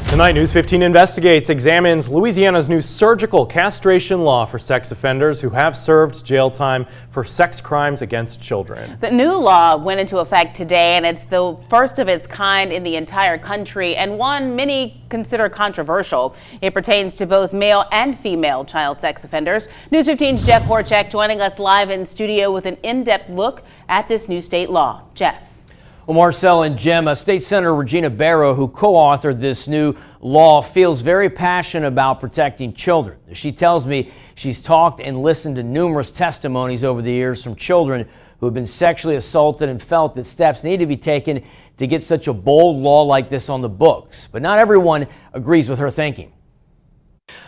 Tonight, News 15 Investigates examines Louisiana's new surgical castration law for sex offenders who have served jail time for sex crimes against children. The new law went into effect today, and it's the first of its kind in the entire country, and one many consider controversial. It pertains to both male and female child sex offenders. News 15's Jeff Horchak joining us live in studio with an in-depth look at this new state law. Jeff. Well, Marcel and Jim, State Senator Regina Barrow, who co-authored this new law, feels very passionate about protecting children. She tells me she's talked and listened to numerous testimonies over the years from children who have been sexually assaulted and felt that steps need to be taken to get such a bold law like this on the books. But not everyone agrees with her thinking.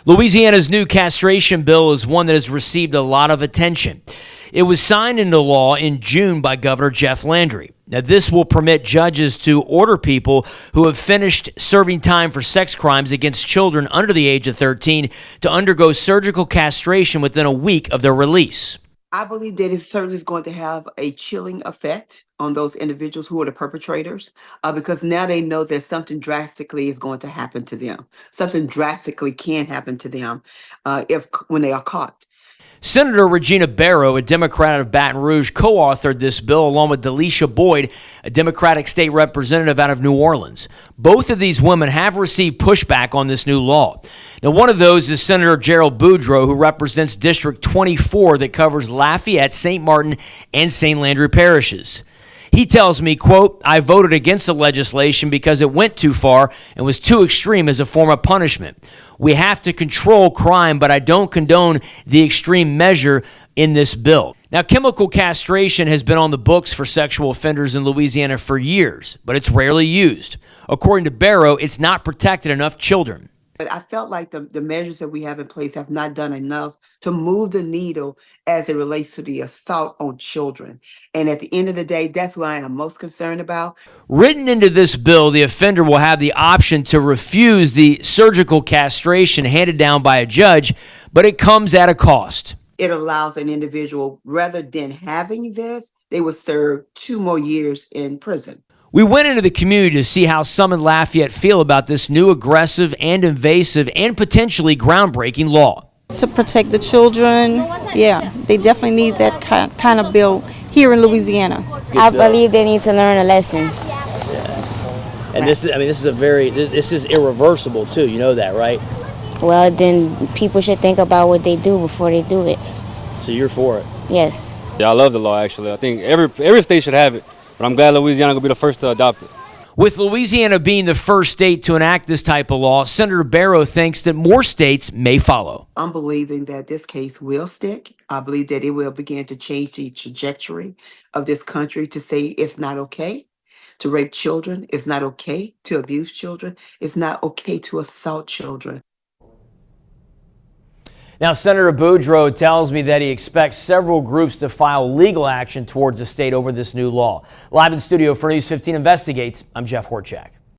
Louisiana's new castration bill is one that has received a lot of attention. It was signed into law in June by Governor Jeff Landry. Now, this will permit judges to order people who have finished serving time for sex crimes against children under the age of 13 to undergo surgical castration within a week of their release. I believe that it certainly is going to have a chilling effect on those individuals who are the perpetrators, because now they know that something drastically is going to happen to them. Something drastically can happen to them when they are caught. Senator Regina Barrow, a Democrat of Baton Rouge, co-authored this bill along with Delisha Boyd, a Democratic state representative out of New Orleans. Both of these women have received pushback on this new law. Now, one of those is Senator Gerald Boudreaux, who represents District 24 that covers Lafayette, St. Martin, and St. Landry parishes. He tells me, quote, "I voted against the legislation because it went too far and was too extreme as a form of punishment. We have to control crime, but I don't condone the extreme measure in this bill." Now, chemical castration has been on the books for sexual offenders in Louisiana for years, but it's rarely used. According to Barrow, it's not protected enough children. But I felt like the measures that we have in place have not done enough to move the needle as it relates to the assault on children. And at the end of the day, that's what I am most concerned about. Written into this bill, the offender will have the option to refuse the surgical castration handed down by a judge, but it comes at a cost. It allows an individual, rather than having this, they would serve 2 more years in prison. We went into the community to see how some in Lafayette feel about this new aggressive and invasive and potentially groundbreaking law. To protect the children, yeah, they definitely need that kind of bill here in Louisiana. I believe they need to learn a lesson. Yeah. And this is irreversible too, you know that, right? Well, then people should think about what they do before they do it. So you're for it? Yes. Yeah, I love the law, actually. I think every state should have it. But I'm glad Louisiana will be the first to adopt it. With Louisiana being the first state to enact this type of law, Senator Barrow thinks that more states may follow. I'm believing that this case will stick. I believe that it will begin to change the trajectory of this country to say it's not okay to rape children. It's not okay to abuse children. It's not okay to assault children. Now, Senator Boudreaux tells me that he expects several groups to file legal action towards the state over this new law. Live in studio for News 15 Investigates, I'm Jeff Horchak.